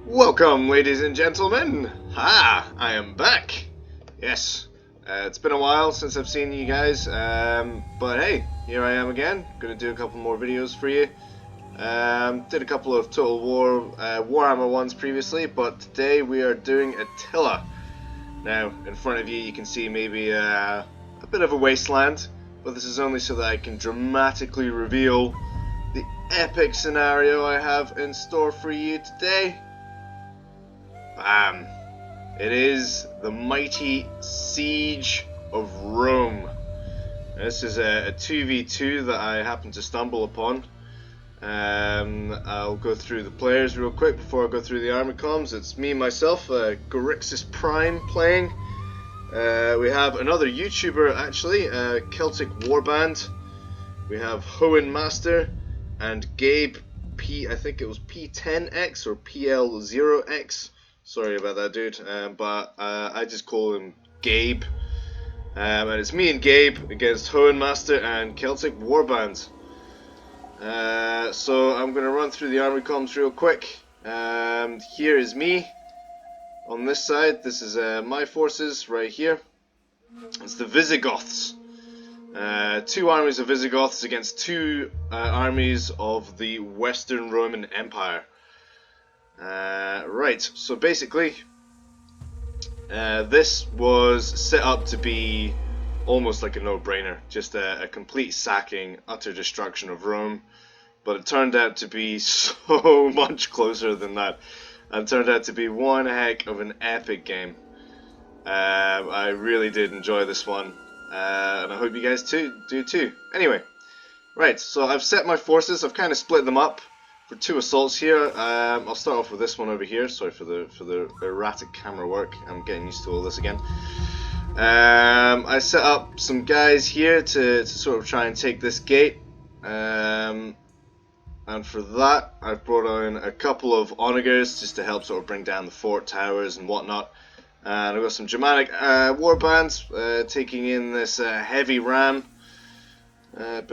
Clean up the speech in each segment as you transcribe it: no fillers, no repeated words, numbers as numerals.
Welcome, ladies and gentlemen. I am back. Yes, it's been a while since I've seen you guys, but hey, here I am again. Gonna do a couple more videos for you. Did a couple of Total War Warhammer ones previously, but today we are doing Attila. Now, in front of you, you can see maybe a bit of a wasteland, but this is only so that I can dramatically reveal the epic scenario I have in store for you today. Bam! It is the mighty Siege of Rome. This is a 2v2 that I happened to stumble upon. I'll go through the players real quick before I go through the army comms. It's me, myself, Gorixis Prime playing. We have another YouTuber actually, CelticWarband. We have Hoenn Master and Gabe P. I think it was P10X or PL0X. Sorry about that, dude, but I just call him Gabe. And it's me and Gabe against Hoenn Master and CelticWarband. So I'm going to run through the army comms real quick. Here is me on this side. This is my forces right here. It's the Visigoths. Two armies of Visigoths against two armies of the Western Roman Empire. Right, so basically, this was set up to be almost like a no-brainer, just a complete sacking, utter destruction of Rome, but it turned out to be so much closer than that, and turned out to be one heck of an epic game. I really did enjoy this one, and I hope you guys do too. Anyway, right, so I've set my forces, I've kind of split them up for two assaults here. I'll start off with this one over here. Sorry for the erratic camera work. I'm getting used to all this again. I set up some guys here to sort of try and take this gate. And for that, I've brought in a couple of onagers just to help sort of bring down the fort towers and whatnot. And I've got some Germanic warbands taking in this heavy ram. And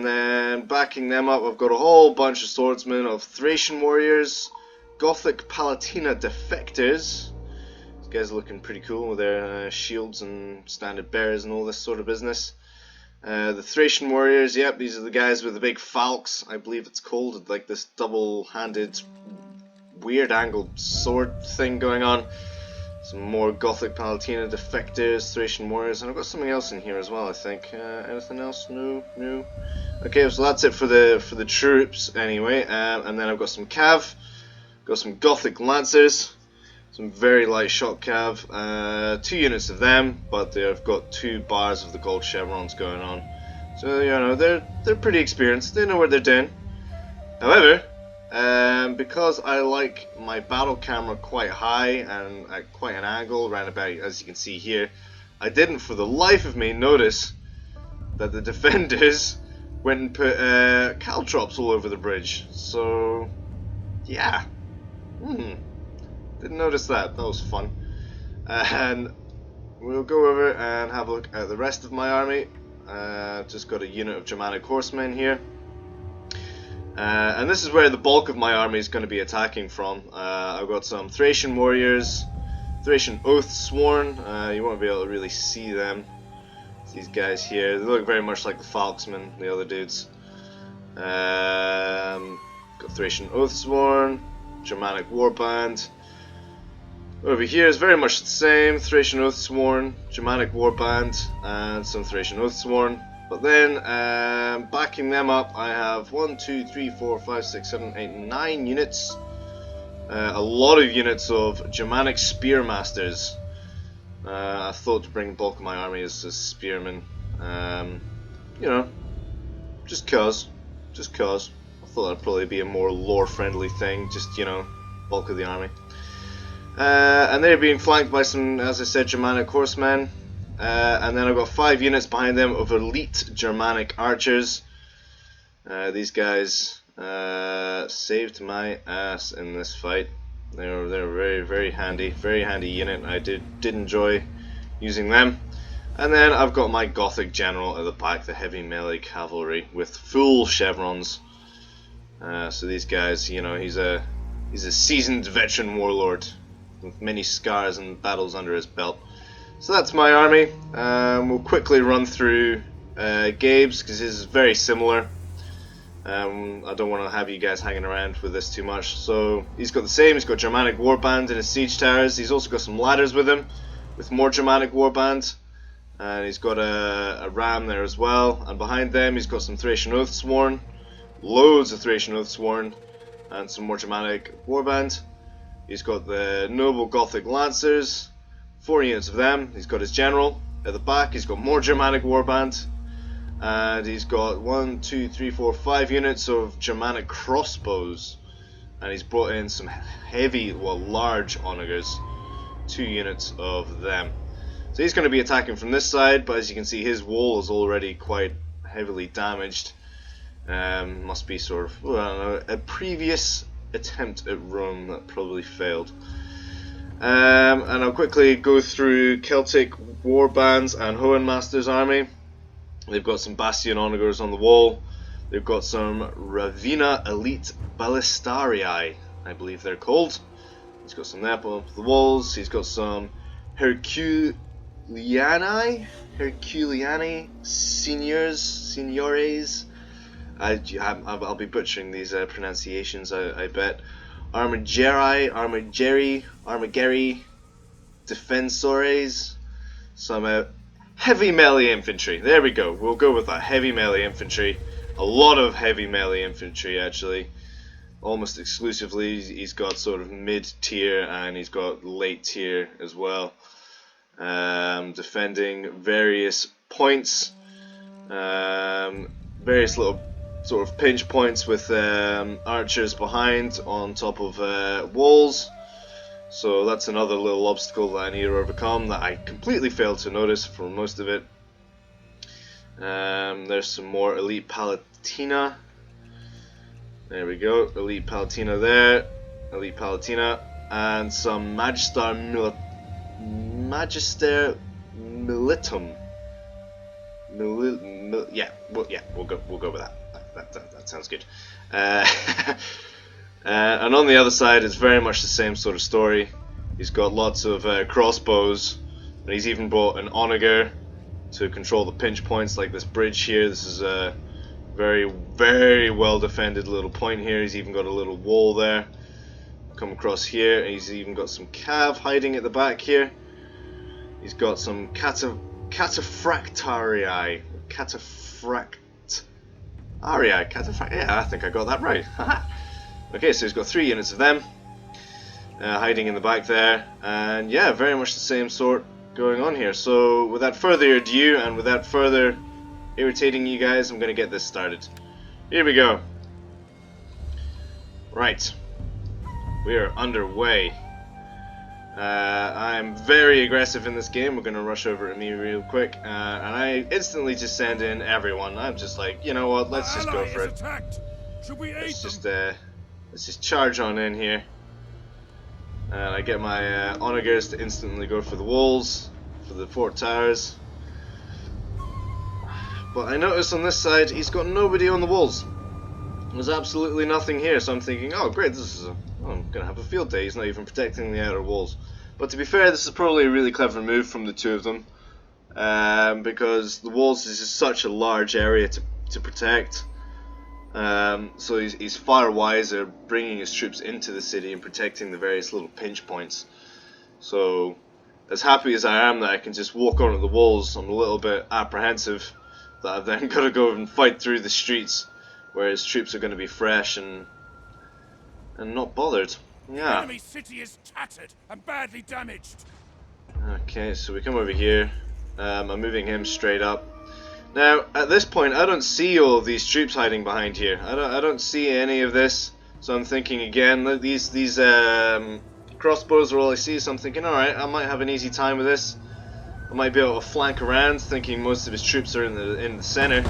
then backing them up, I've got a whole bunch of swordsmen of Thracian warriors, Gothic Palatina defectors. These guys are looking pretty cool with their shields and standard bearers and all this sort of business. The Thracian warriors, yep, these are the guys with the big falcons, I believe it's called, like this double-handed, weird angled sword thing going on. Some more Gothic Palatina defectors, Thracian warriors, and I've got something else in here as well, I think. Anything else? No. Okay, so that's it for the troops anyway. And then I've got some cav, got some Gothic lancers, some very light shot cav, 2 units of them, but they've got 2 bars of the gold chevrons going on. So you know they're pretty experienced. They know what they're doing. However, because I like my battle camera quite high and at quite an angle, around about as you can see here, I didn't for the life of me notice that the defenders went and put caltrops all over the bridge. So yeah, didn't notice that. That was fun. And we'll go over and have a look at the rest of my army. Just got a unit of Germanic horsemen here. And this is where the bulk of my army is going to be attacking from. I've got some Thracian warriors, Thracian oath sworn. You won't be able to really see them. It's these guys here. They look very much like the Falksmen, the other dudes. Got Thracian oath sworn, Germanic warband. Over here is very much the same. Thracian oath sworn, Germanic warband, and some Thracian oath sworn. But then, backing them up, I have 1, 2, 3, 4, 5, 6, 7, 8, 9 units. A lot of units of Germanic Spearmasters. I thought to bring the bulk of my army as spearmen. You know, just cause. I thought that'd probably be a more lore-friendly thing, just, you know, bulk of the army. And they're being flanked by some, as I said, Germanic horsemen. And then I've got 5 units behind them of elite Germanic archers. These guys saved my ass in this fight. They're very handy unit. I did enjoy using them. And then I've got my Gothic general at the back, the heavy melee cavalry with full chevrons. So these guys, you know, he's a He's a seasoned veteran warlord with many scars and battles under his belt. So that's my army. We'll quickly run through Gabe's because his is very similar. I don't want to have you guys hanging around with this too much. So he's got the same. He's got Germanic Warband in his siege towers. He's also got some ladders with him, with more Germanic Warband. And he's got a ram there as well. And behind them he's got some Thracian Oathsworn, loads of Thracian Oathsworn, and some more Germanic Warband. He's got the noble Gothic Lancers, 4 units of them. He's got his general at the back. He's got more Germanic Warband. And he's got 1, 2, 3, 4, 5 units of Germanic crossbows, and he's brought in some heavy, well, large onagers, 2 units of them. So he's going to be attacking from this side, but as you can see, his wall is already quite heavily damaged. Must be sort of, well, I don't know, a previous attempt at Rome that probably failed. And I'll quickly go through Celtic Warband's and Hohenmaster's army. They've got some Bastion Onagers on the wall. They've got some Ravina Elite Ballistarii, I believe they're called. He's got some there up the walls. He's got some Herculiani Signores. I'll be butchering these pronunciations, I bet. Armigeri, Defensores. Some heavy melee infantry. There we go. We'll go with that. Heavy melee infantry. A lot of heavy melee infantry, actually. Almost exclusively. He's got sort of mid-tier and he's got late tier as well. Defending various points. Various little sort of pinch points with archers behind on top of walls. So that's another little obstacle that I need to overcome that I completely failed to notice for most of it. There's some more Elite Palatina. There we go, Elite Palatina there, Elite Palatina, and some Magister Militum. We'll go with that. That sounds good. And on the other side, it's very much the same sort of story. He's got lots of crossbows, and he's even brought an onager to control the pinch points, like this bridge here. This is a very, very well defended little point here. He's even got a little wall there. Come across here, and he's even got some cav hiding at the back here. He's got some cataphractarii. Yeah, I think I got that right. Okay, so he's got 3 units of them hiding in the back there, and yeah, very much the same sort going on here. So without further ado, and without further irritating you guys, I'm going to get this started. Here we go. Right, we are underway. I'm very aggressive in this game. We're going to rush over to me real quick, and I instantly just send in everyone. I'm just like, you know what, let's just go for it. Let's just charge on in here. And I get my onagers to instantly go for the walls, for the fort towers. But I notice on this side, he's got nobody on the walls. There's absolutely nothing here, so I'm thinking, oh great, I'm going to have a field day. He's not even protecting the outer walls. But to be fair, this is probably a really clever move from the two of them. Because the walls is just such a large area to protect. So he's far wiser bringing his troops into the city and protecting the various little pinch points. So as happy as I am that I can just walk onto the walls, I'm a little bit apprehensive that I've then got to go and fight through the streets where his troops are going to be fresh and not bothered. Yeah. Enemy city is tattered and badly damaged. Okay, so we come over here. I'm moving him straight up. Now, at this point, I don't see all of these troops hiding behind here. I don't see any of this. So I'm thinking again, these crossbows are all I see. So I'm thinking, all right, I might have an easy time with this. I might be able to flank around, thinking most of his troops are in the center.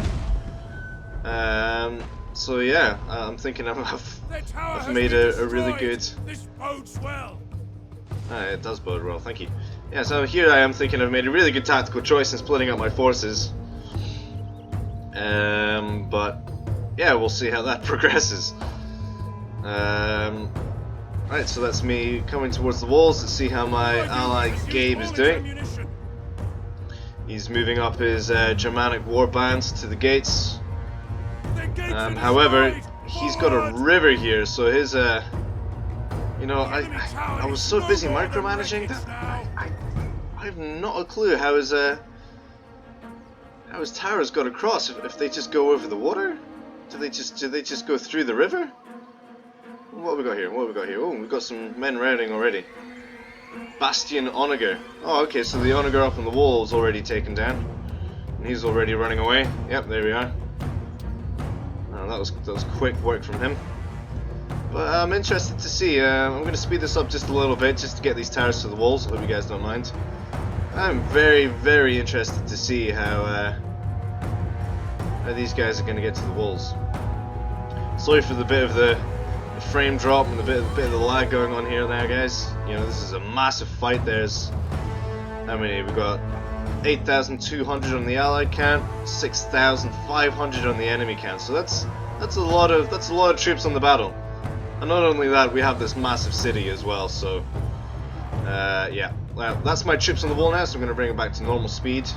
So yeah, I'm thinking I've made a really good. This bodes well. It does bode well, thank you. Yeah, so here I am thinking I've made a really good tactical choice in splitting up my forces. But yeah, we'll see how that progresses. Right, so that's me coming towards the walls to see how my ally Gabe is doing. He's moving up his Germanic warband to the gates. However, he's got a river here, so his you know, I was so busy micromanaging that I have not a clue how his towers got across. If they just go over the water, do they just go through the river? What have we got here? What have we got here? Oh, we've got some men routing already. Bastion Onager. Oh, okay, so the Onager up on the wall is already taken down, and he's already running away. Yep, there we are. Oh, that was quick work from him. But I'm interested to see. I'm going to speed this up just a little bit, just to get these towers to the walls. I hope you guys don't mind. I'm very, very interested to see how these guys are going to get to the walls. Sorry for the bit of the frame drop and the bit of the lag going on here now, guys. You know, this is a massive fight. There's how many? We've got 8,200 on the allied count, 6,500 on the enemy count. So that's a lot of troops on the battle. And not only that, we have this massive city as well. So yeah, well, that's my troops on the wall now. So I'm going to bring it back to normal speed.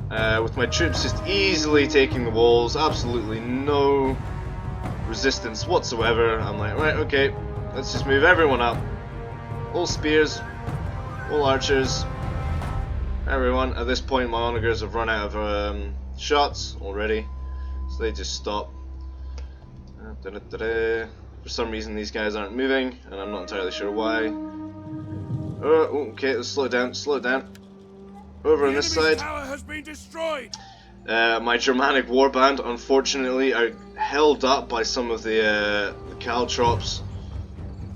With my troops just easily taking the walls, absolutely no resistance whatsoever. I'm like, right, okay, let's just move everyone up. All spears, all archers, everyone. At this point, my onagers have run out of shots already, so they just stop. For some reason, these guys aren't moving, and I'm not entirely sure why. Oh, okay, let's slow it down, slow it down. Over on this side. Tower has been destroyed. My Germanic warband, unfortunately, are held up by some of the caltrops,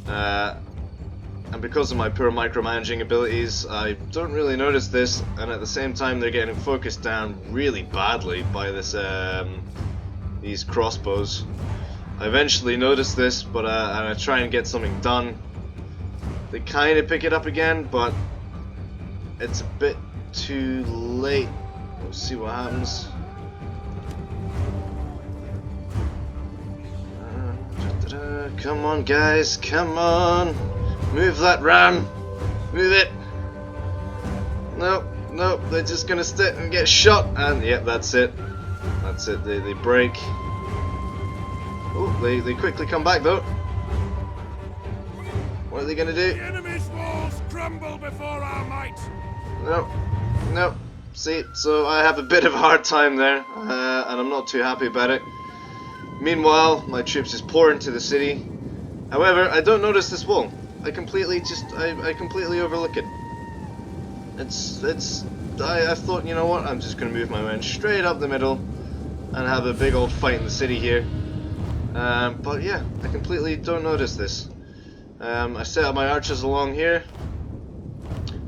and because of my poor micromanaging abilities, I don't really notice this. And at the same time, they're getting focused down really badly by this these crossbows. I eventually notice this, but and I try and get something done. They kind of pick it up again, but it's a bit too late. We'll see what happens. Come on, guys, come on. Move that ram. Move it. Nope, nope, they're just gonna sit and get shot. And yep, that's it. That's it, they break. Oh, they quickly come back though. What are they gonna do? The enemy's walls crumble before our might. Nope, nope. See, so I have a bit of a hard time there, and I'm not too happy about it. Meanwhile, my troops just pour into the city. However, I don't notice this wall. I completely overlook it. I thought, you know what, I'm just going to move my men straight up the middle and have a big old fight in the city here. But yeah, I completely don't notice this. I set up my archers along here.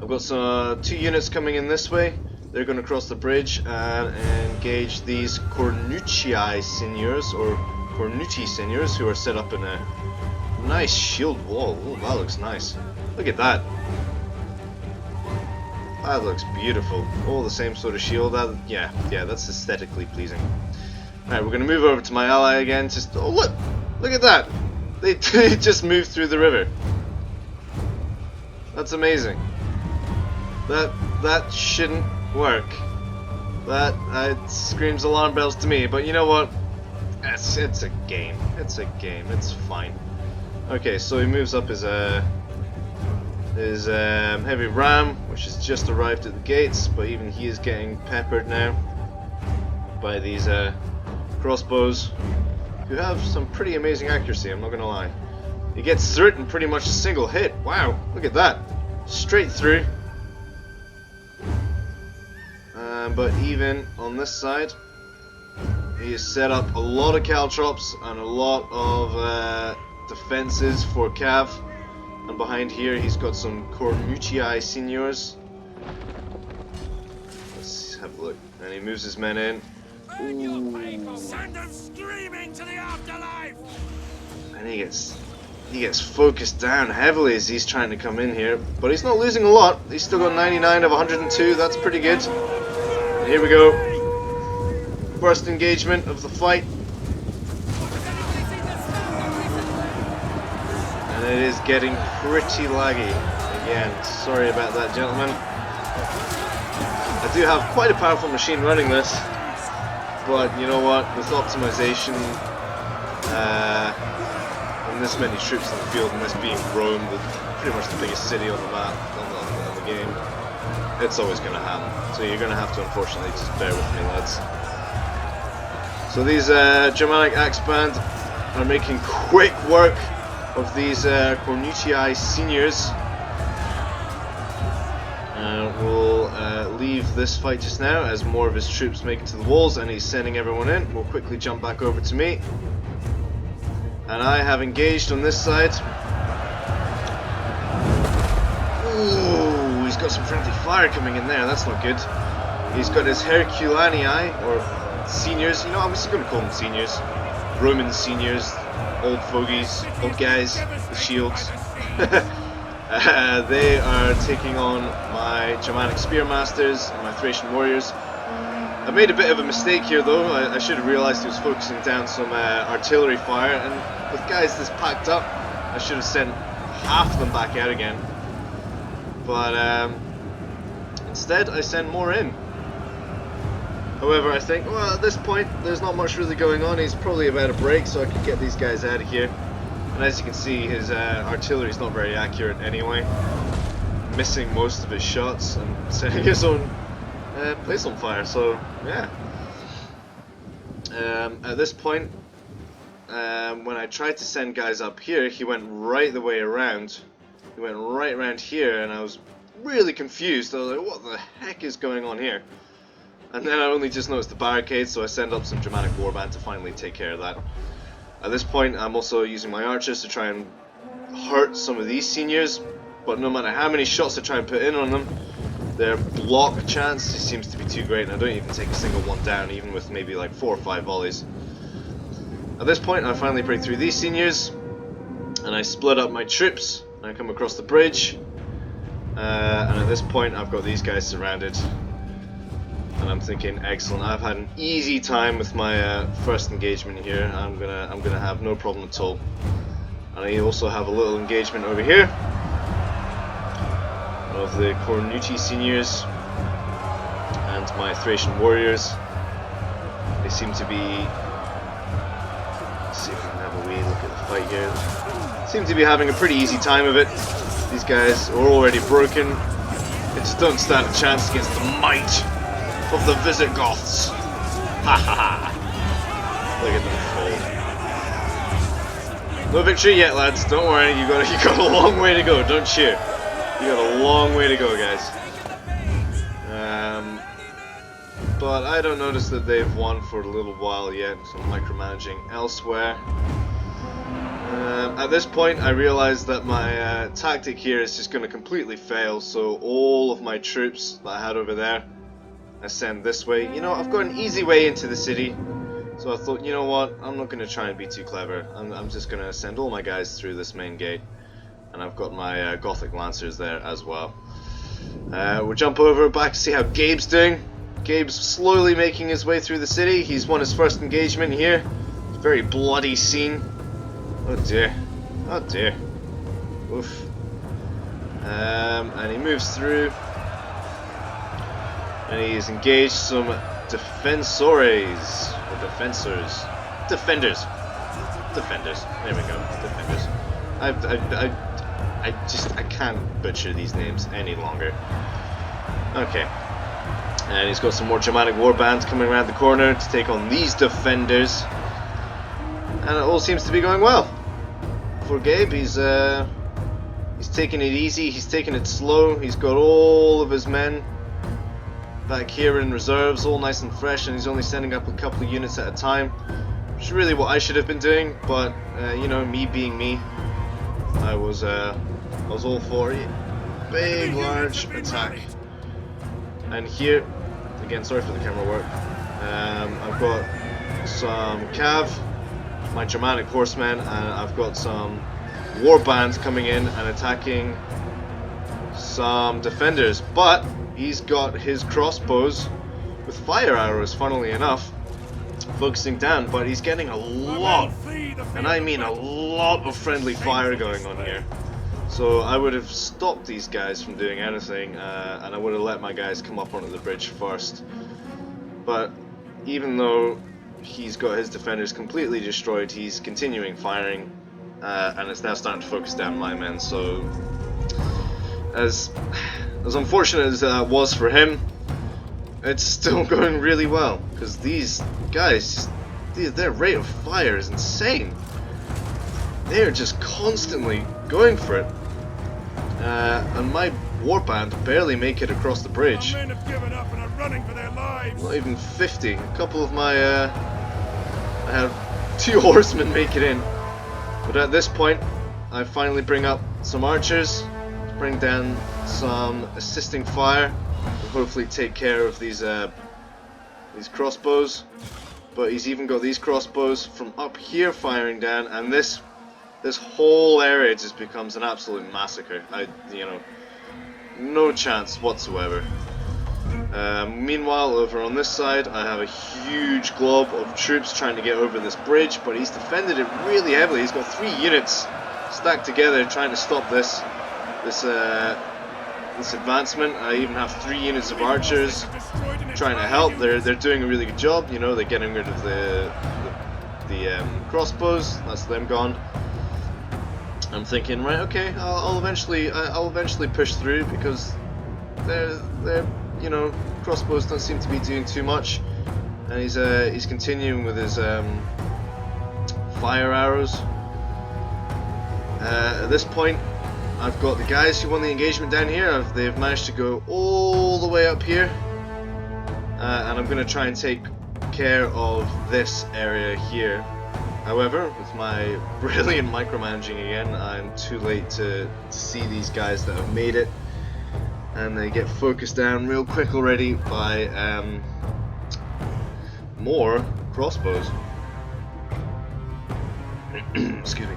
I've got some 2 units coming in this way. They're going to cross the bridge and engage these Cornucci seigneurs, or Cornucci seigneurs, who are set up in a nice shield wall. Oh, that looks nice. Look at that. That looks beautiful. All the same sort of shield. Yeah, that's aesthetically pleasing. Alright, we're going to move over to my ally again. Just, oh look at that. They just moved through the river. That's amazing. That shouldn't work. That screams alarm bells to me. But you know what? It's a game. It's a game. It's fine. Okay, so he moves up his heavy ram, which has just arrived at the gates, but even he is getting peppered now by these crossbows, who have some pretty amazing accuracy, I'm not gonna lie. He gets through it in pretty much a single hit. Wow, look at that. Straight through. But even on this side, he has set up a lot of caltrops and a lot of defenses for Cav. And behind here, he's got some Cornucci seigneurs. Let's have a look. And he moves his men in. Ooh. Send them screaming to the afterlife. And he gets focused down heavily as he's trying to come in here. But he's not losing a lot. He's still got 99 of 102. That's pretty good. And here we go. First engagement of the fight. And and it is getting pretty laggy. Again, sorry about that, gentlemen. I do have quite a powerful machine running this, but you know what, with optimization, and this many troops in the field, and this being Rome, pretty much the biggest city on the map, on the game, it's always going to happen. So you're going to have to unfortunately just bear with me, lads. So these Germanic Axe Band are making quick work of these Cornutii seniors. We'll leave this fight just now as more of his troops make it to the walls and he's sending everyone in. We'll quickly jump back over to me. And I have engaged on this side. Ooh, he's got some friendly fire coming in there, that's not good. He's got his Herculanii, or seniors, you know, I'm just going to call them seniors. Roman seniors, old fogies, old guys with shields. They are taking on my Germanic Spearmasters and my Thracian Warriors. I made a bit of a mistake here though. I should have realised he was focusing down some artillery fire, and with guys this packed up, I should have sent half of them back out again. But instead I sent more in. However, I think, well, at this point there's not much really going on. He's probably about to break, so I can get these guys out of here. And as you can see, his artillery is not very accurate anyway, missing most of his shots and setting his own place on fire. So yeah. At this point, when I tried to send guys up here, he went right the way around. He went right around here, and I was really confused. I was like, what the heck is going on here? And then I only just noticed the barricade, so I sent up some Germanic Warband to finally take care of that. At this point, I'm also using my archers to try and hurt some of these seniors, but no matter how many shots I try and put in on them, their block chance seems to be too great, and I don't even take a single one down, even with maybe like 4 or 5 volleys. At this point, I finally break through these seniors, and I split up my troops, and I come across the bridge, and at this point, I've got these guys surrounded. And I'm thinking, excellent. I've had an easy time with my first engagement here. I'm gonna have no problem at all. And I also have a little engagement over here of the Cornutii seniors and my Thracian warriors. They seem to be. Let's see if we can have a wee look at the fight here. Seem to be having a pretty easy time of it. These guys are already broken. They just don't stand a chance against the might of the Visigoths. Ha ha ha. Look at them fall. No victory yet, lads. Don't worry, you got a long way to go. Don't cheer. You got a long way to go, guys. But I don't notice that they've won for a little while yet, so I'm micromanaging elsewhere. At this point, I realize that my tactic here is just going to completely fail, so all of my troops that I had over there, I send this way. You know, I've got an easy way into the city, so I thought, you know what, I'm not going to try and be too clever. I'm just going to send all my guys through this main gate, and I've got my Gothic Lancers there as well. We'll jump over back to see how Gabe's doing. Gabe's slowly making his way through the city. He's won his first engagement here. It's a very bloody scene. Oh dear. Oh dear. Oof. And he moves through. And he's engaged some defensores. Or defensors. Defenders. Defenders. There we go. Defenders. I can't butcher these names any longer. Okay. And he's got some more Germanic warbands coming around the corner to take on these defenders. And it all seems to be going well. For Gabe, he's taking it easy, he's taking it slow, he's got all of his men back here in reserves, all nice and fresh, and he's only sending up a couple of units at a time. Which is really what I should have been doing, but you know, me being me, I was all for it. Big, large attack. And here, again, sorry for the camera work, I've got some Cav, my Germanic horsemen, and I've got some warbands coming in and attacking some defenders. But he's got his crossbows with fire arrows, funnily enough, focusing down, but he's getting a lot, and I mean a lot of friendly fire going on here. So I would have stopped these guys from doing anything, and I would have let my guys come up onto the bridge first. But even though he's got his defenders completely destroyed, he's continuing firing, and it's now starting to focus down my men. So as unfortunate as that was for him, it's still going really well, because these guys, their rate of fire is insane. They're just constantly going for it, and my warband barely make it across the bridge. Our men have given up and are running for their lives. Not even 50. A couple of my, I had 2 horsemen make it in. But at this point, I finally bring up some archers, bring down some assisting fire, and hopefully take care of these crossbows. But he's even got these crossbows from up here firing down, and this whole area just becomes an absolute massacre. No chance whatsoever. Meanwhile, over on this side, I have a huge glob of troops trying to get over this bridge, but he's defended it really heavily. He's got 3 units stacked together trying to stop this advancement. I even have 3 units of archers trying to help. They're doing a really good job. You know, they're getting rid of the crossbows. That's them gone. I'm thinking, right, okay, I'll eventually push through, because they're you know, crossbows don't seem to be doing too much, and he's continuing with his fire arrows. At this point, I've got the guys who won the engagement down here. They've managed to go all the way up here, and I'm going to try and take care of this area here. However, with my brilliant micromanaging again, I'm too late to see these guys that have made it, and they get focused down real quick already by more crossbows. Excuse me.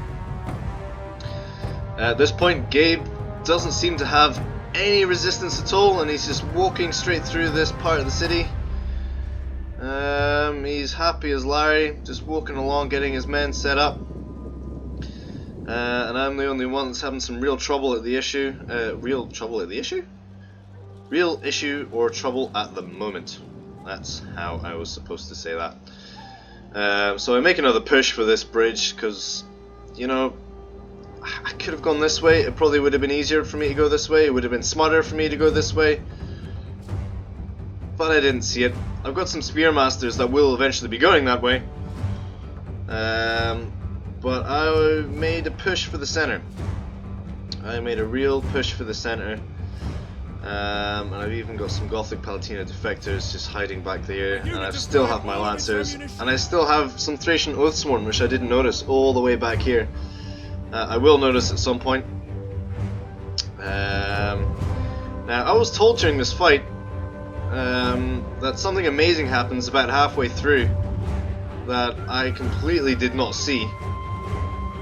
At this point, Gabe doesn't seem to have any resistance at all, and he's just walking straight through this part of the city. He's happy as Larry, just walking along, getting his men set up. And I'm the only one that's having some real trouble at the issue. Real issue or trouble at the moment. That's how I was supposed to say that. So I make another push for this bridge, because, you know, I could have gone this way. It probably would have been easier for me to go this way. It would have been smarter for me to go this way. But I didn't see it. I've got some spearmasters that will eventually be going that way. But I made a push for the center. I made a real push for the center. And I've even got some Gothic Palatina defectors just hiding back there. And I still have my lancers. And I still have some Thracian Oathsworn, which I didn't notice all the way back here. I will notice at some point. Now, I was told during this fight that something amazing happens about halfway through that I completely did not see,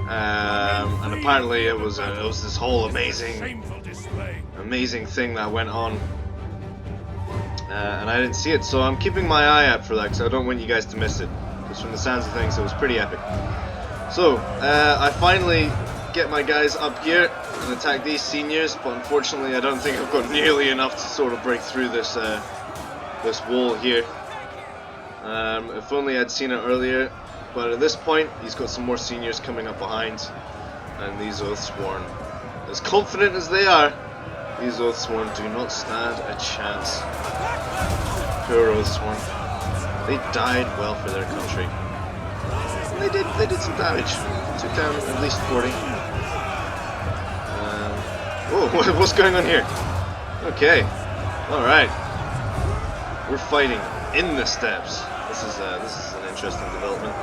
and apparently it was this whole amazing thing that went on, and I didn't see it. So I'm keeping my eye out for that, because I don't want you guys to miss it, because from the sounds of things it was pretty epic. So I finally get my guys up here and attack these seniors, but unfortunately I don't think I've got nearly enough to sort of break through this this wall here. If only I'd seen it earlier, but at this point he's got some more seniors coming up behind, and these Oathsworn, as confident as they are, these Oathsworn do not stand a chance. Poor Oathsworn. They died well for their country. And they did some damage. Took down at least 40. Whoa, what's going on here? Okay, alright. We're fighting in the steppes. This is an interesting development.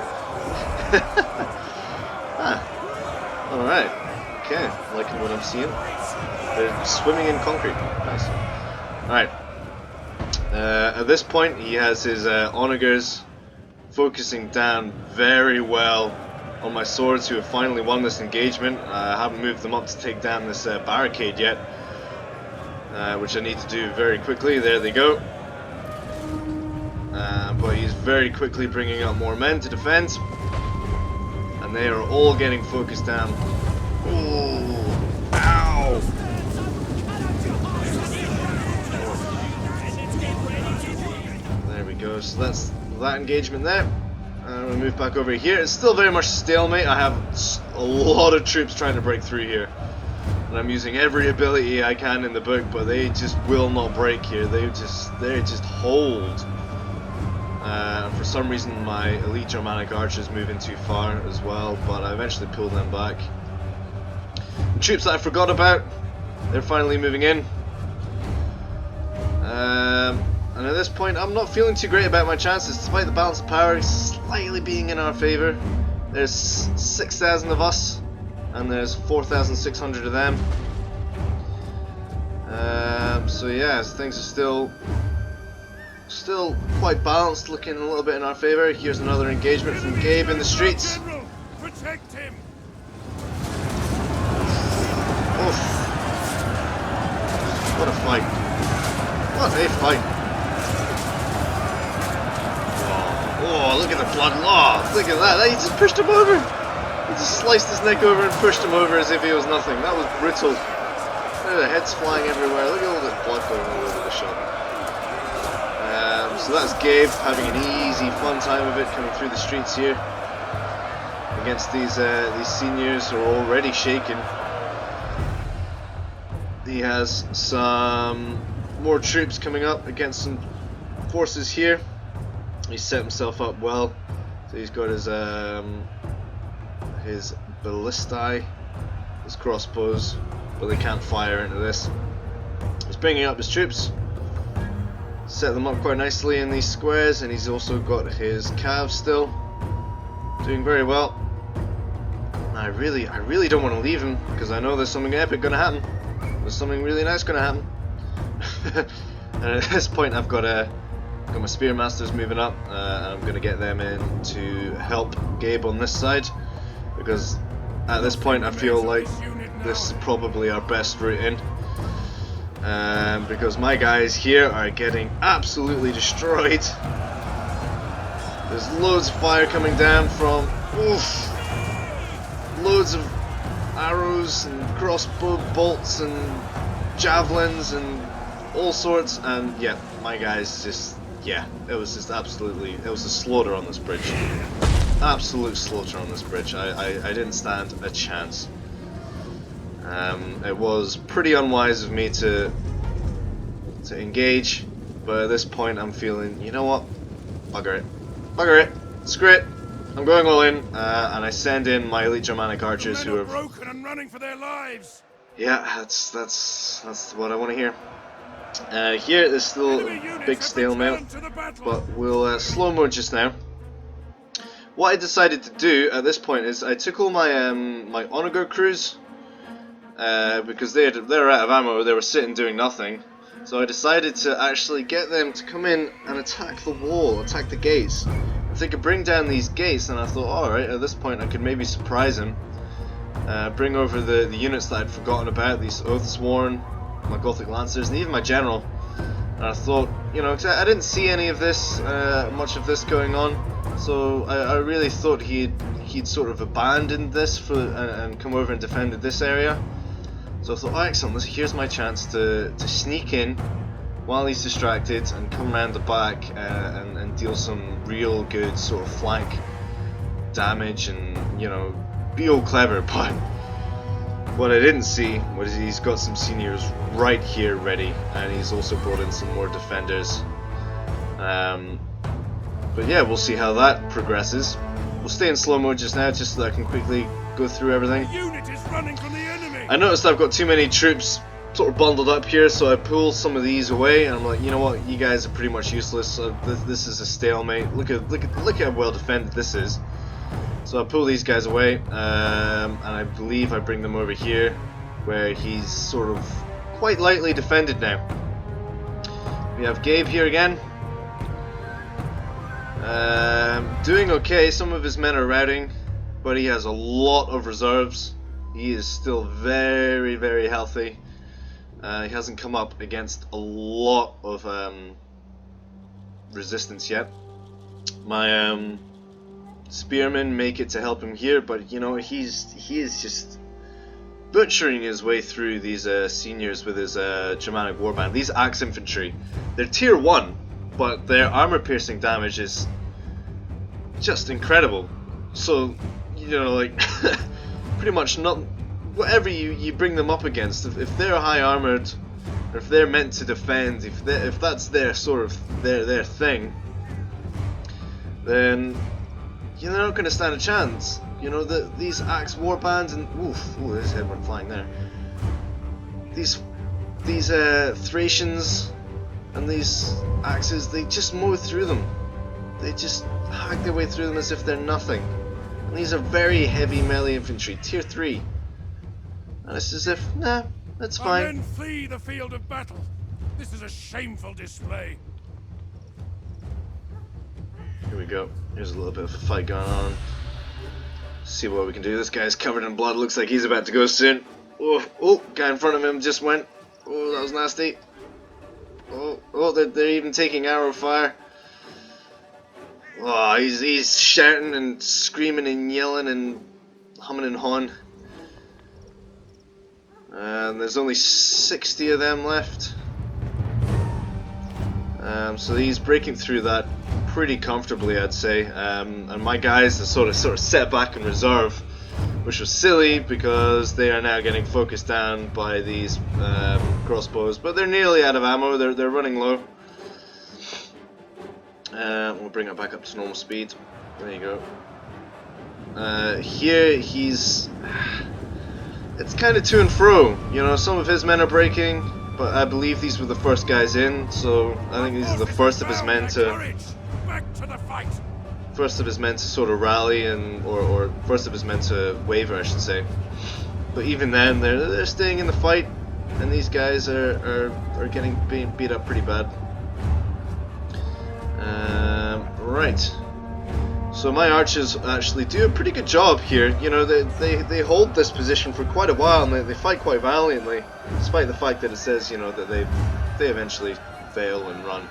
Alright. Okay, liking what I'm seeing. They're swimming in concrete. Nice. Alright. At this point, he has his onagers focusing down very well on my swords, who have finally won this engagement. I haven't moved them up to take down this barricade yet, which I need to do very quickly. There they go. But he's very quickly bringing up more men to defend, and and they are all getting focused down. Oh, ow! There we go. So that's that engagement there. We'll move back over here. It's still very much stalemate. I have a lot of troops trying to break through here, and I'm using every ability I can in the book, but they just will not break here. They just hold. For some reason, my elite Germanic archers move in too far as well, but I eventually pull them back. The troops that I forgot about, they're finally moving in. And at this point, I'm not feeling too great about my chances, despite the balance of power slightly being in our favour. There's 6,000 of us, and there's 4,600 of them. So yeah, things are still quite balanced, looking a little bit in our favour. Here's another engagement from Gabe in the streets. General, protect him. Oof. What a fight. What a fight. Oh, look at the blood. Oh, look at that. He just pushed him over. He just sliced his neck over and pushed him over as if he was nothing. That was brutal. Look at the heads flying everywhere. Look at all this blood going all over the shop. So that's Gabe having an easy, fun time of it, coming through the streets here against these seniors who are already shaken. He has some more troops coming up against some forces here. He's set himself up well. So he's got his ballistae, his crossbows, but they can't fire into this. He's bringing up his troops. Set them up quite nicely in these squares, and he's also got his calves still doing very well. I really don't want to leave him, because I know there's something epic going to happen. There's something really nice going to happen. And at this point, I've got my spearmasters moving up, and I'm going to get them in to help Gabe on this side, because at this point I feel like this is probably our best route in. Because my guys here are getting absolutely destroyed. There's loads of fire coming down from loads of arrows and crossbow bolts and javelins and all sorts, and yeah, my guys just, yeah, it was a slaughter on this bridge. Absolute slaughter on this bridge. I didn't stand a chance. It was pretty unwise of me to engage, but at this point I'm feeling, you know what, bugger it, screw it, I'm going all in, and I send in my elite Germanic archers who are broken and running for their lives. Yeah, that's what I want to hear. Here there's still a big stalemate, but we'll slow-mo just now. What I decided to do at this point is I took all my my onager crews, because they're out of ammo, they were sitting doing nothing. So I decided to actually get them to come in and attack the wall, attack the gates. If they could bring down these gates, then I thought, alright, at this point I could maybe surprise him. Bring over the units that I'd forgotten about, these Oathsworn, my Gothic Lancers, and even my General. And I thought, you know, 'cause I didn't see any of this, much of this going on, so I really thought he'd sort of abandoned this and come over and defended this area. So I thought, oh, excellent, here's my chance to sneak in while he's distracted and come around the back and deal some real good sort of flank damage and, you know, be all clever. But what I didn't see was he's got some seniors right here ready, and he's also brought in some more defenders. But yeah, we'll see how that progresses. We'll stay in slow mode just now, just so that I can quickly go through everything. The unit is running from the enemy. I noticed I've got too many troops sort of bundled up here, so I pull some of these away, and I'm like, you know what, you guys are pretty much useless. So this is a stalemate. Look how well defended this is. So I pull these guys away, and I believe I bring them over here, where he's sort of quite lightly defended now. We have Gabe here again. Doing okay. Some of his men are routing, but he has a lot of reserves. He is still very, very healthy. He hasn't come up against a lot of resistance yet. My spearmen make it to help him here, but you know, he is just butchering his way through these seniors with his Germanic warband. These axe infantry, they're tier 1, but their armor piercing damage is just incredible. So, you know, like, pretty much not whatever you bring them up against, if they're high armored, or if they're meant to defend, if that's their sort of their thing, then you're not going to stand a chance. You know, these axe warbands and ooh, his head went flying there. These Thracians and these axes, they just mow through them. They just hack their way through them as if they're nothing. And these are very heavy melee infantry, tier 3. And it's as if, nah, that's fine. Our men flee the field of battle. This is a shameful display. Here we go. Here's a little bit of a fight going on. See what we can do. This guy's covered in blood. Looks like he's about to go soon. Oh, guy in front of him just went. Oh, that was nasty. Oh, they're even taking arrow fire. Oh, he's shouting and screaming and yelling and humming and hawing. And there's only 60 of them left. So he's breaking through that pretty comfortably, I'd say. And my guys are sort of set back in reserve, which was silly because they are now getting focused down by these crossbows. But they're nearly out of ammo. They're running low. We'll bring it back up to normal speed. There you go. Here he's. It's kind of to and fro. You know, some of his men are breaking, but I believe these were the first guys in. So I think these are the first of his men to. Back to the fight. First of his men to sort of rally and or first of his men to waver, I should say. But even then, they're staying in the fight, and these guys are being beat up pretty bad. Right. So my archers actually do a pretty good job here. You know, they hold this position for quite a while, and they fight quite valiantly, despite the fact that it says, you know, that they eventually fail and run.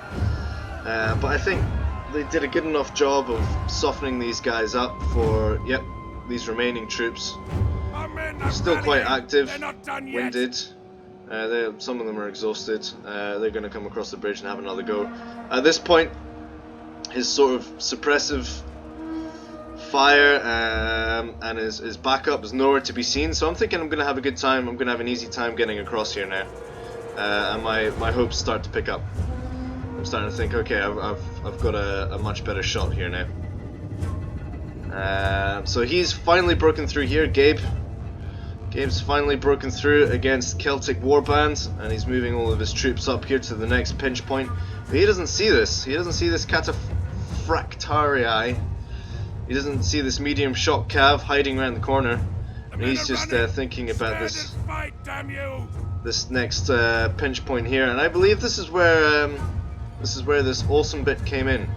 But I think they did a good enough job of softening these guys up for, yep, these remaining troops. Still quite active, winded. Some of them are exhausted. They're going to come across the bridge and have another go. At this point, his sort of suppressive fire and his backup is nowhere to be seen. So I'm thinking I'm going to have a good time. I'm going to have an easy time getting across here now. And my hopes start to pick up. I'm starting to think, okay, I've got a much better shot here now. So he's finally broken through here, Gabe's finally broken through against Celtic Warband, and he's moving all of his troops up here to the next pinch point. But he doesn't see this. He doesn't see this cataphractarii. He doesn't see this medium shock cav hiding around the corner. And he's just thinking about this next pinch point here. And I believe this is where this awesome bit came in.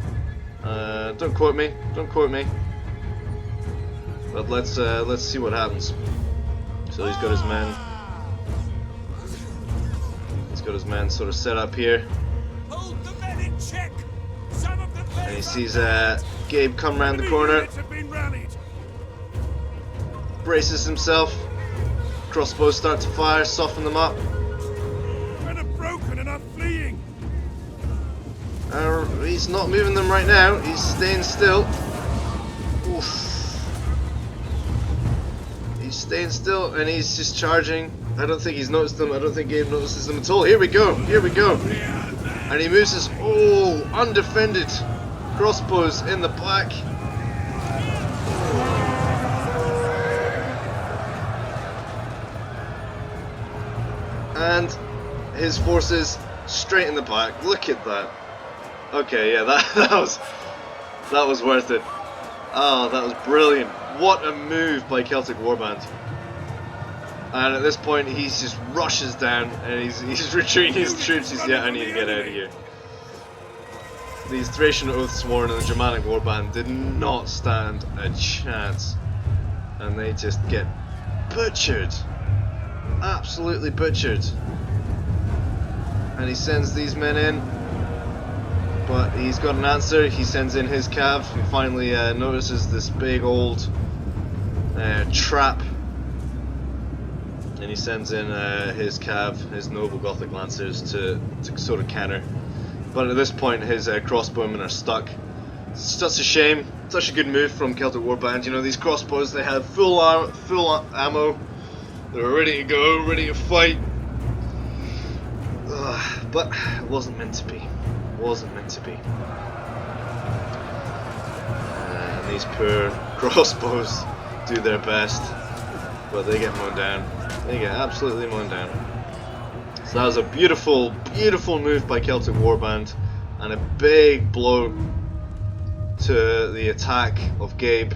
Don't quote me. Don't quote me. But let's see what happens. So he's got his men. He's got his men sort of set up here. Hold the men in check. And he sees Gabe come round the corner. Braces himself. Crossbows start to fire, soften them up. Men are broken and are fleeing. He's not moving them right now. He's staying still. Oof. He's staying still and he's just charging. I don't think he's noticed them. I don't think Gabe notices them at all. Here we go. Here we go. And he moves his undefended crossbows in the back. And his forces straight in the back. Look at that. Okay, yeah, that was worth it. Oh, that was brilliant. What a move by Celtic Warband. And at this point, he just rushes down and he's retreating his troops. He's, yeah, I need to get out of here. These Thracian Oathsworn and the Germanic Warband did not stand a chance. And they just get butchered. Absolutely butchered. And he sends these men in. but he's got an answer. He sends in his cav. He finally notices this big old trap, and he sends in his cav, his noble Gothic lancers, to sort of counter. But at this point, his crossbowmen are stuck. It's such a shame. Such a good move from Celtic Warband. You know, these crossbows, they have full ammo. They're ready to go, ready to fight. Ugh, but it wasn't meant to be. It wasn't meant to be. And these poor crossbows do their best, but they get mown down. They get absolutely mown down. So that was a beautiful, beautiful move by Celtic Warband, and a big blow to the attack of Gabe.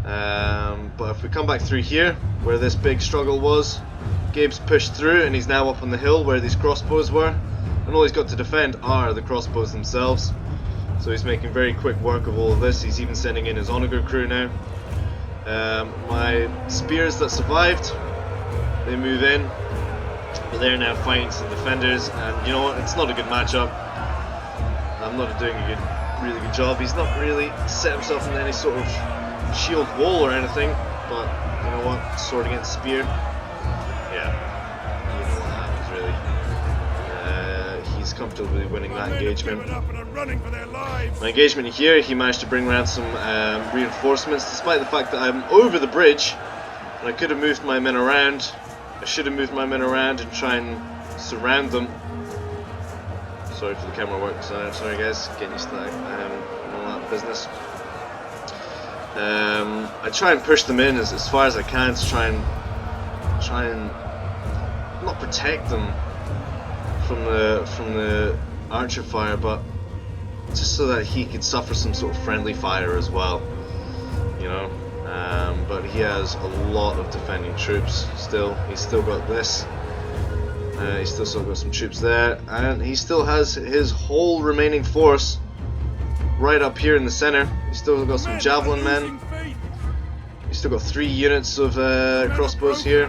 But if we come back through here, where this big struggle was, Gabe's pushed through and he's now up on the hill where these crossbows were, and all he's got to defend are the crossbows themselves. So he's making very quick work of all of this. He's even sending in his Onager crew now. My spears that survived, they move in, but they're now fighting some defenders, and you know what, it's not a good matchup. I'm not doing a really good job. He's not really set himself in any sort of shield wall or anything, but you know what, sword against spear, yeah, you know what happens really. He's comfortably winning that engagement. My engagement here, he managed to bring around some reinforcements, despite the fact that I'm over the bridge, and I could have moved my men around. I should have moved my men around and try and surround them. Sorry for the camera work, sorry guys, getting used to that, all that business. I try and push them in as far as I can to try and not protect them from the archer fire, but just so that he could suffer some sort of friendly fire as well, you know. But he has a lot of defending troops still. He's still got this. He's still got some troops there, and he still has his whole remaining force right up here in the center. He's still got some javelin men. He's still got 3 units of crossbows here.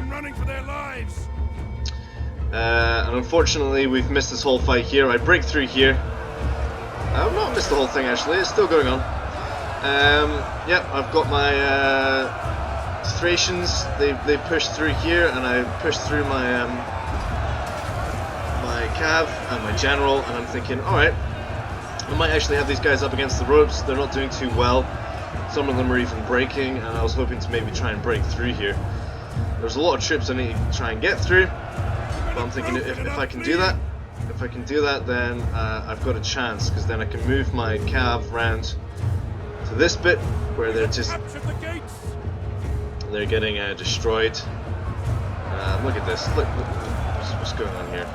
And unfortunately, we've missed this whole fight here. I break through here. I've not missed the whole thing actually. It's still going on. Yep, I've got my Thracians. They pushed through here, and I pushed through my my cav and my general, and I'm thinking, alright, I might actually have these guys up against the ropes. They're not doing too well. Some of them are even breaking, and I was hoping to maybe try and break through here. There's a lot of troops I need to try and get through, but I'm thinking if I can do that, then I've got a chance, because then I can move my cav round to this bit where they're getting destroyed. Look at this. Look what's going on here.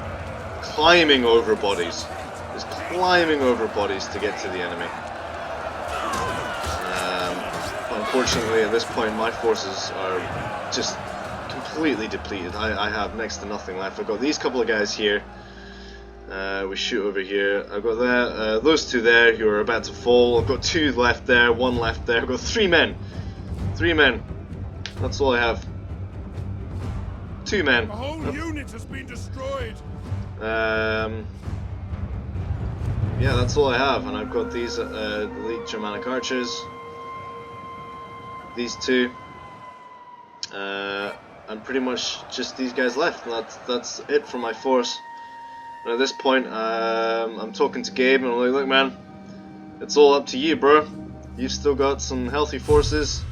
Climbing over bodies. Just climbing over bodies to get to the enemy. Unfortunately, at this point, my forces are just completely depleted. I have next to nothing left. I've got these couple of guys here. We shoot over here. I've got those 2 there who are about to fall. I've got 2 left there, 1 left there. I've got 3 men. 3 men. That's all I have. 2 men. The whole unit has been destroyed. Yeah, that's all I have, and I've got these elite Germanic archers. These 2. And pretty much just these guys left. That's it for my force. And at this point, I'm talking to Gabe, and I'm like, look man, it's all up to you, bro. You've still got some healthy forces.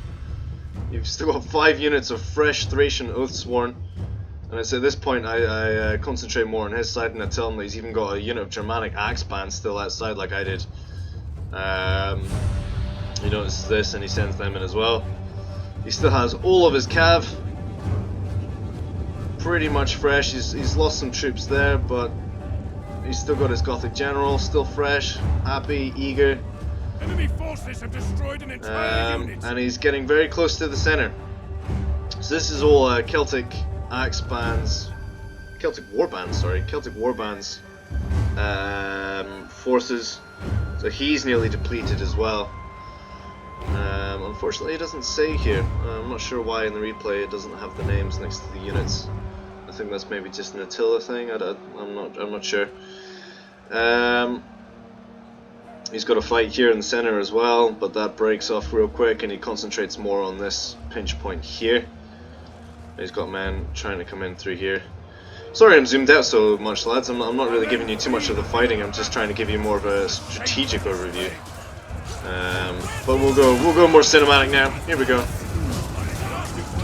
You've still got 5 units of fresh Thracian Oathsworn. And it's at this point I concentrate more on his side, and I tell him that he's even got a unit of Germanic axe bands still outside like I did. He notices this and he sends them in as well. He still has all of his cav pretty much fresh. He's lost some troops there, but he's still got his Gothic general, still fresh, happy, eager. Enemy forces have destroyed an entire unit. And he's getting very close to the center. So this is all Celtic axe bands, Celtic Warband's forces. So he's nearly depleted as well. Unfortunately, it doesn't say here. I'm not sure why in the replay it doesn't have the names next to the units. I think that's maybe just an Attila thing. I'm not sure. He's got a fight here in the center as well, but that breaks off real quick and he concentrates more on this pinch point here. He's got men trying to come in through here. Sorry I'm zoomed out so much, lads. I'm not really giving you too much of the fighting. I'm just trying to give you more of a strategic overview. But we'll go more cinematic now. Here we go.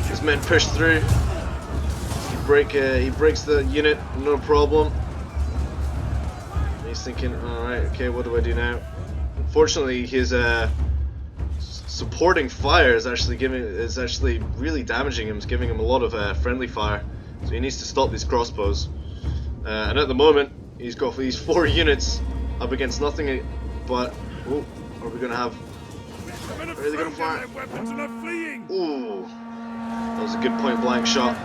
His men push through. He breaks the unit, no problem. He's thinking, alright, okay, what do I do now? Unfortunately, his supporting fire is actually really damaging him. It's giving him a lot of friendly fire, so he needs to stop these crossbows. And at the moment, he's got these 4 units up against nothing. But oh, are we gonna have? Are they gonna fire? Ooh, that was a good point blank shot.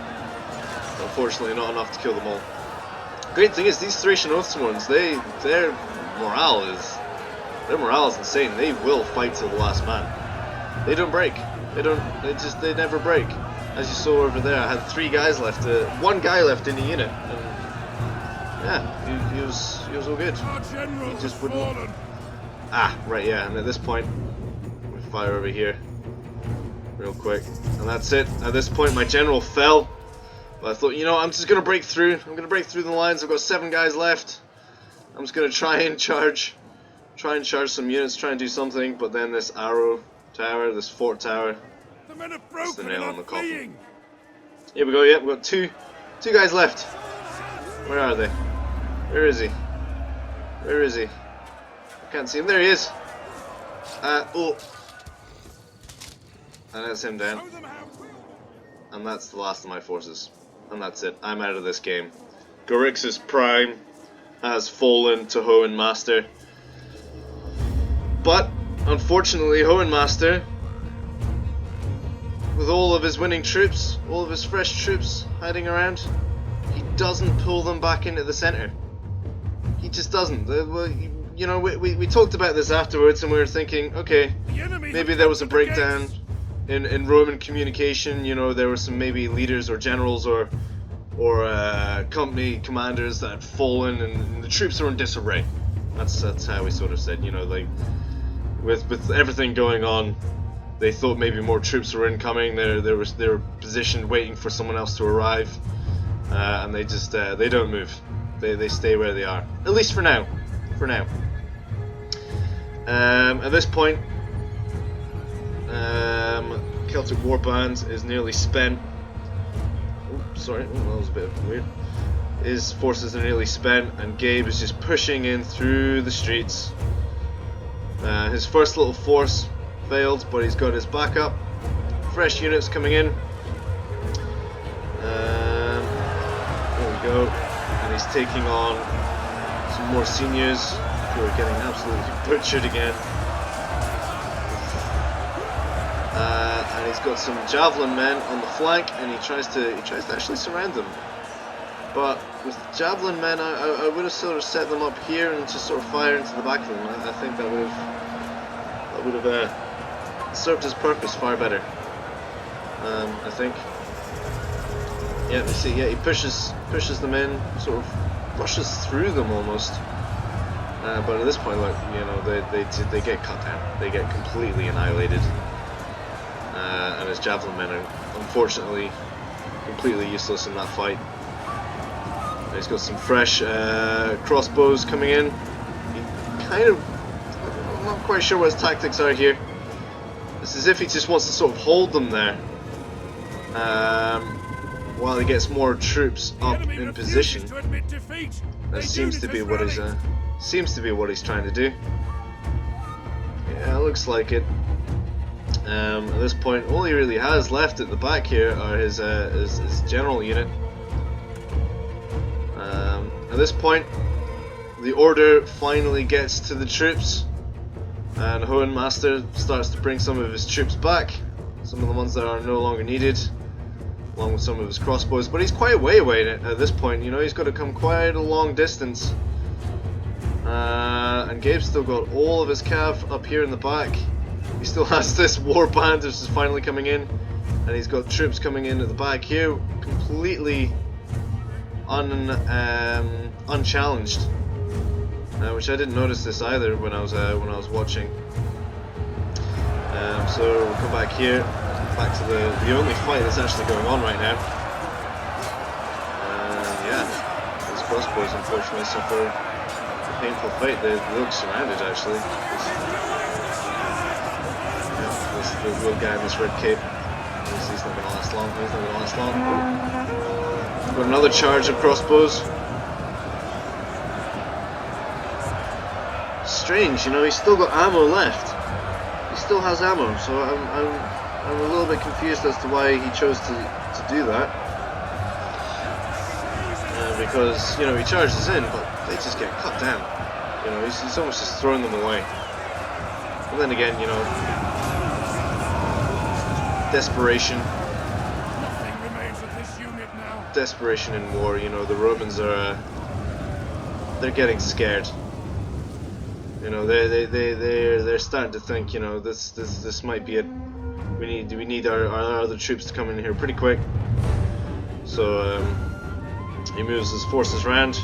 Unfortunately, not enough to kill them all. Great thing is these Thracian Oathsworns, their morale is insane. They will fight till the last man. They don't break. They never break. As you saw over there, I had 3 guys left. 1 guy left in the unit. And yeah, he was all good. He just wouldn't. Ah, right, yeah. And at this point, we fire over here, real quick, and that's it. At this point, my general fell. But I thought, you know, I'm just gonna break through. I'm gonna break through the lines. I've got 7 guys left. I'm just gonna try and charge some units, try and do something. But then this arrow tower, this fort tower, that's the nail on the coffin. Here we go. Yep, we've got two guys left. Where are they? Where is he? Where is he? I can't see him. There he is. Oh, and that's him down. And that's the last of my forces. And that's it. I'm out of this game. Gorix's Prime has fallen to Hohen Master. But, unfortunately, Hohen Master, with all of his winning troops, all of his fresh troops hiding around, he doesn't pull them back into the center. He just doesn't. You know, we talked about this afterwards and we were thinking, okay, maybe there was a breakdown in Roman communication. You know, there were some maybe leaders or generals or company commanders that had fallen and the troops were in disarray. That's how we sort of said, you know, like with everything going on, they thought maybe more troops were incoming. They were positioned waiting for someone else to arrive, and they just they don't move. They stay where they are, at least for now. For now. At this point, Celtic Warband is nearly spent. Oh, sorry, that was a bit weird. His forces are nearly spent, and Gabe is just pushing in through the streets. His first little force failed, but he's got his backup. Fresh units coming in. There we go. And he's taking on some more seniors who are getting absolutely butchered again. And he's got some javelin men on the flank, and he tries to actually surround them. But with javelin men, I would have sort of set them up here and just sort of fire into the back of them. I think that would have served his purpose far better. I think. Yeah, you see, yeah, he pushes them in, sort of rushes through them almost. But at this point, like, you know, they get cut down. They get completely annihilated. And his javelin men are unfortunately completely useless in that fight. He's got some fresh crossbows coming in. He kind of, I'm not quite sure what his tactics are here. It's as if he just wants to sort of hold them there, while he gets more troops up in position. That seems to be what he's trying to do. Yeah, it looks like it. At this point, all he really has left at the back here are his general unit. At this point, the order finally gets to the troops, and Hohen Master starts to bring some of his troops back, some of the ones that are no longer needed, along with some of his crossbows. But he's quite a way away at this point, you know, he's got to come quite a long distance. And Gabe's still got all of his cav up here in the back. He still has this warband which is finally coming in, and he's got troops coming in at the back here, completely unchallenged. which I didn't notice this either when I was watching. So we'll come back here, back to the only fight that's actually going on right now. Yeah, these crossbows unfortunately suffer a painful fate. They look surrounded actually. This little guy in this red cape. He's not going to last long. He's not going to last long. Got another charge of crossbows. Strange, you know, he's still got ammo left. He still has ammo, so I'm a little bit confused as to why he chose to do that. Because, you know, he charges in, but they just get cut down. You know, he's almost just throwing them away. But then again, you know, desperation. Nothing remains of this unit now. Desperation in war. You know, the Romans are they're getting scared. You know, they're starting to think, you know, this might be it. We need our other troops to come in here pretty quick. So he moves his forces around.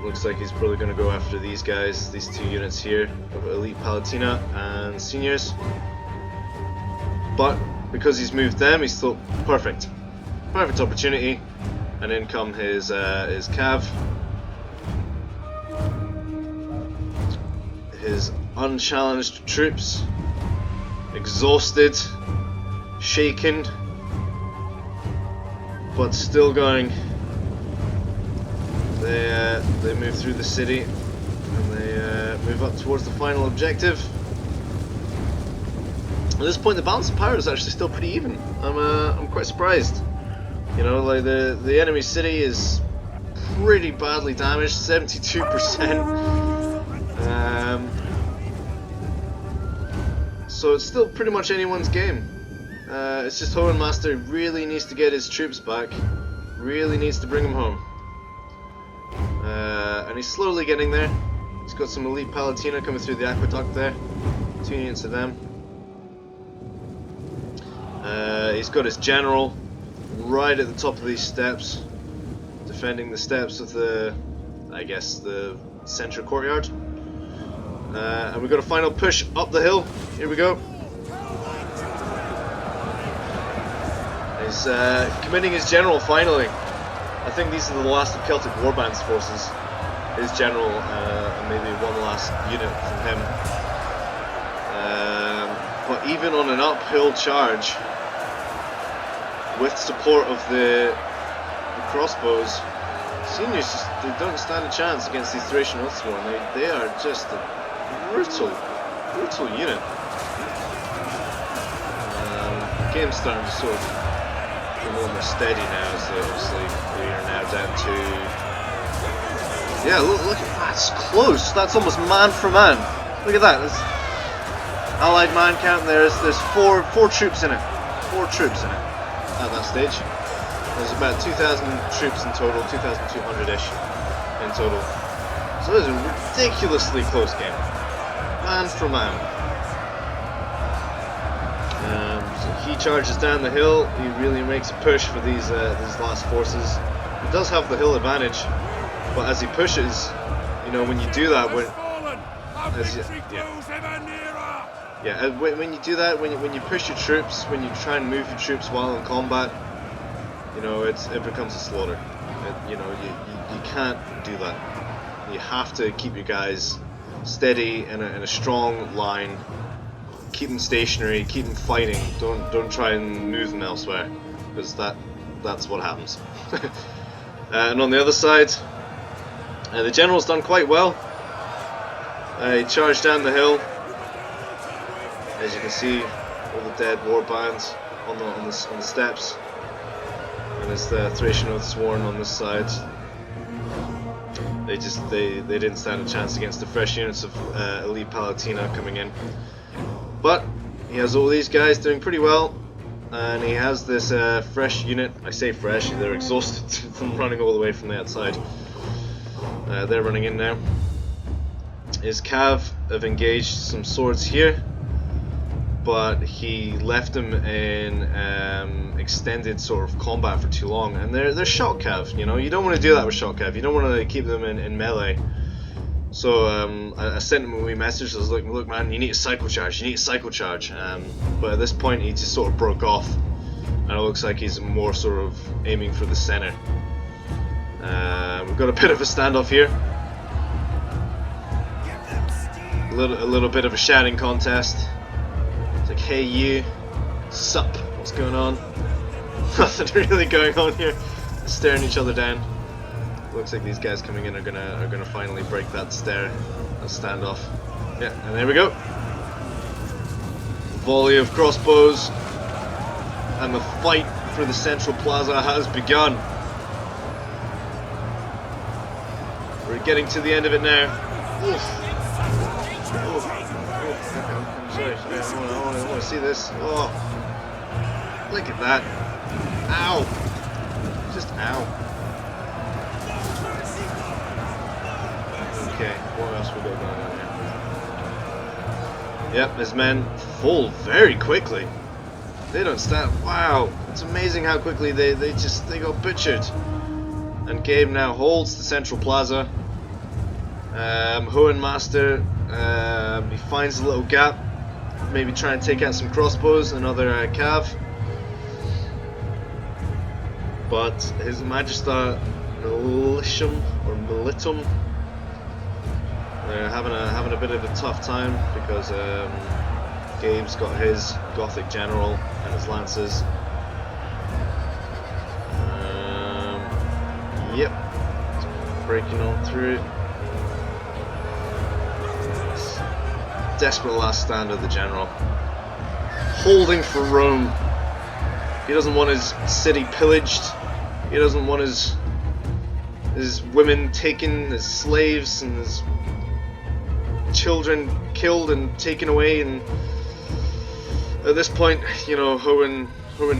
Looks like he's probably going to go after these guys, these two units here of Elite Palatina and Seniors. But because he's moved them, he's still perfect opportunity, and in come his cav, his unchallenged troops, exhausted, shaken, but still going. They move through the city and they move up towards the final objective. At this point, the balance of power is actually still pretty even. I'm quite surprised. You know, like the enemy city is pretty badly damaged, 72%. So it's still pretty much anyone's game. It's just Hohenmaster really needs to get his troops back. Really needs to bring them home. And he's slowly getting there. He's got some Elite Palatina coming through the aqueduct there. 2 units of them. He's got his general right at the top of these steps, defending the steps of the, I guess, the central courtyard. And we've got a final push up the hill. Here we go. He's committing his general finally. I think these are the last of CelticWarband's forces. His general, and maybe one last unit from him. But even on an uphill charge, with support of the crossbows, Seniors just, they don't stand a chance against these Thracian Oathsworn. They are just a brutal unit. The game's starting to sort of get a little more steady now, so obviously we are now down to... Yeah, look at that, it's close. That's almost man for man. Look at that. There's allied man count. There's four troops in it. 4 troops in it at that stage. There's about 2,000 troops in total, 2,200-ish in total. So it was a ridiculously close game, man for man. So he charges down the hill. He really makes a push for these last forces. He does have the hill advantage, but as he pushes, you know, when you do that, when you do that, when you push your troops, when you try and move your troops while in combat, you know, it becomes a slaughter. You know, you can't do that. You have to keep your guys steady in a strong line. Keep them stationary. Keep them fighting. Don't try and move them elsewhere, because that's what happens. And on the other side, the general's done quite well. He charged down the hill. As you can see, all the dead warbands on the steps. And it's the Thracian Oathsworn on this side. They didn't stand a chance against the fresh units of Elite Palatina coming in. But he has all these guys doing pretty well, and he has this fresh unit. I say fresh, they're exhausted from running all the way from the outside. They're running in now. His cav have engaged some swords here, but he left them in extended sort of combat for too long, and they're shot cav. You know, you don't want to do that with shot cav. You don't want to keep them in melee. So I sent him a wee message. I was like, look man, you need a cycle charge, you need a cycle charge. But at this point he just sort of broke off, and it looks like he's more sort of aiming for the center. We've got a bit of a standoff here. A little bit of a shouting contest. It's like, hey you, sup, what's going on? Nothing really going on here. Staring each other down. Looks like these guys coming in are gonna finally break that standoff. Yeah, and there we go. Volley of crossbows, and the fight for the central plaza has begun. We're getting to the end of it now. Oof. I'm sorry, I want to see this. Oh, look at that. Ow. Just ow. Okay, what else we got going on here? Yep, his men fall very quickly. They don't stand. Wow, it's amazing how quickly they got butchered. And Gabe now holds the central plaza. Hohenmaster, he finds a little gap, maybe try and take out some crossbows, another cav. But his Magister Militium or Militum, they're having a bit of a tough time because Gabe's got his Gothic general and his lances. Yep, it's breaking on through. Desperate last stand of the general, holding for Rome. He doesn't want his city pillaged. He doesn't want his women taken as slaves and his children killed and taken away. And at this point, you know, Hohen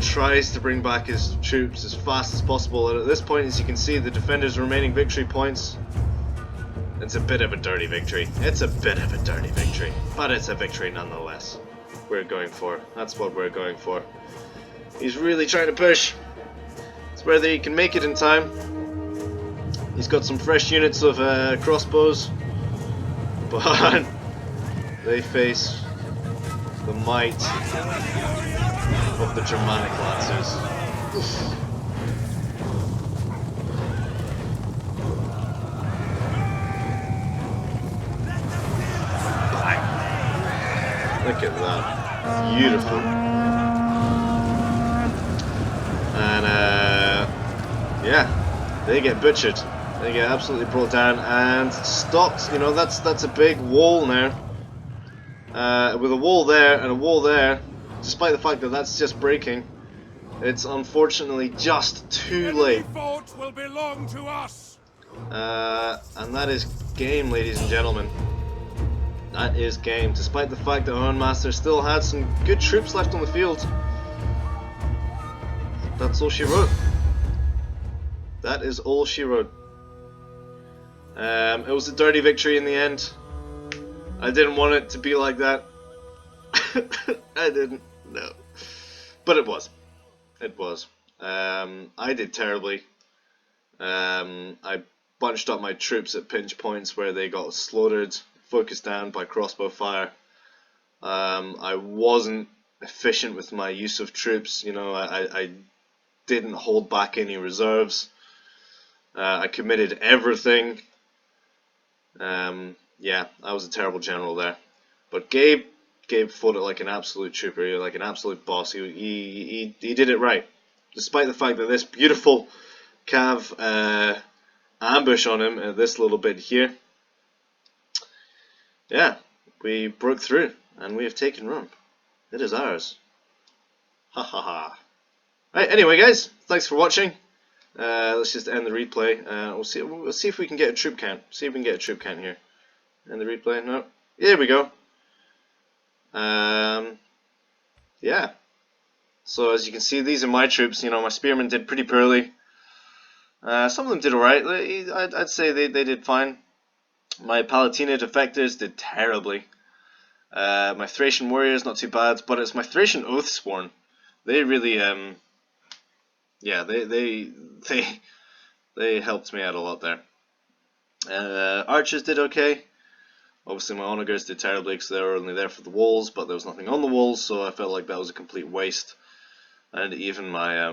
tries to bring back his troops as fast as possible. And at this point, as you can see, the defenders' remaining victory points. It's a bit of a dirty victory. It's a bit of a dirty victory, but it's a victory nonetheless. We're going for. That's what we're going for. He's really trying to push. It's whether he can make it in time. He's got some fresh units of crossbows, but they face the might of the Germanic lancers. Oof. Look at that. Beautiful. And yeah, they get butchered. They get absolutely brought down and stopped. You know, that's a big wall now. With a wall there and a wall there, despite the fact that that's just breaking, it's unfortunately just too late. Will belong to us. And that is game, ladies and gentlemen. That is game, despite the fact that Hohenmaster still had some good troops left on the field. That's all she wrote. That is all she wrote. It was a dirty victory in the end. I didn't want it to be like that. I didn't, no. But it was. It was. I did terribly. I bunched up my troops at pinch points where they got slaughtered, focused down by crossbow fire. I wasn't efficient with my use of troops. You know, I didn't hold back any reserves. I committed everything. Yeah, I was a terrible general there. But Gabe fought it like an absolute trooper, like an absolute boss. He did it right, despite the fact that this beautiful cav ambush on him at this little bit here. Yeah, we broke through and we have taken Rome. It is ours. Ha ha ha. Right, anyway guys, thanks for watching. Let's just end the replay. We'll see if we can get a troop count. See if we can get a troop count here. End the replay. No. Here we go. Yeah. So as you can see, these are my troops. You know, my spearmen did pretty poorly. Some of them did alright. I'd say they did fine. My Palatina defectors did terribly. My Thracian warriors not too bad, but it's my Thracian Oathsworn. They really yeah, they helped me out a lot there. Archers did okay. Obviously my onagers did terribly because they were only there for the walls, but there was nothing on the walls, so I felt like that was a complete waste. And even my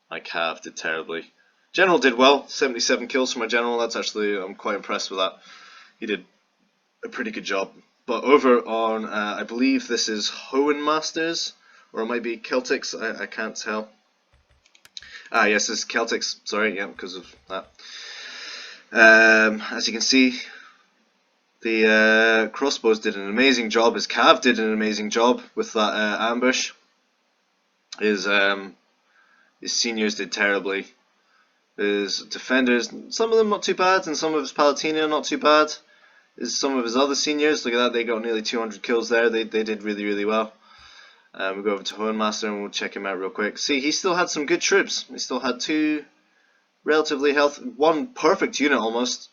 my cav did terribly. General did well, 77 kills for my general. That's actually, I'm quite impressed with that. He did a pretty good job. But over on, I believe this is Hoenn Masters, or it might be Celtics. I can't tell. Ah, yes, this is Celtics. Sorry, yeah, because of that. As you can see, the crossbows did an amazing job. His cav did an amazing job with that ambush. His seniors did terribly. His defenders, some of them not too bad, and some of his Palatina not too bad. Some of his other seniors, look at that, they got nearly 200 kills there. They did really, really well. We'll go over to Hoenn Master and we'll check him out real quick. See, he still had some good troops. He still had two relatively healthy, one perfect unit almost,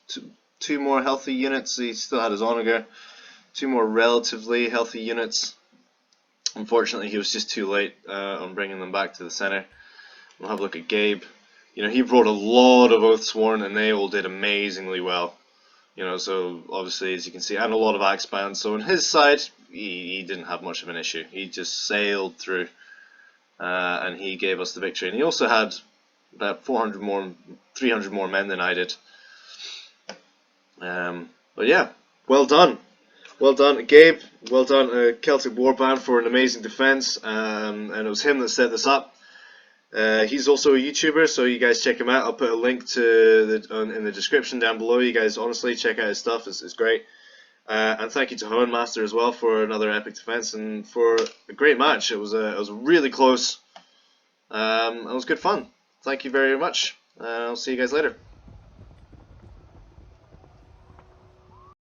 two more healthy units. He still had his onager, two more relatively healthy units. Unfortunately, he was just too late on bringing them back to the center. We'll have a look at Gabe. You know, he brought a lot of Oathsworn and they all did amazingly well. You know, so obviously, as you can see, and a lot of axe bands. So on his side, he didn't have much of an issue. He just sailed through, and he gave us the victory. And he also had about 300 more men than I did. But yeah, well done. Well done, Gabe. Well done, Celtic Warband, for an amazing defense. And it was him that set this up. He's also a YouTuber, so you guys check him out. I'll put a link to in the description down below. You guys honestly check out his stuff. It's great. And thank you to Hoenn Master as well for another epic defense and for a great match. It was really close. It was good fun. Thank you very much. I'll see you guys later.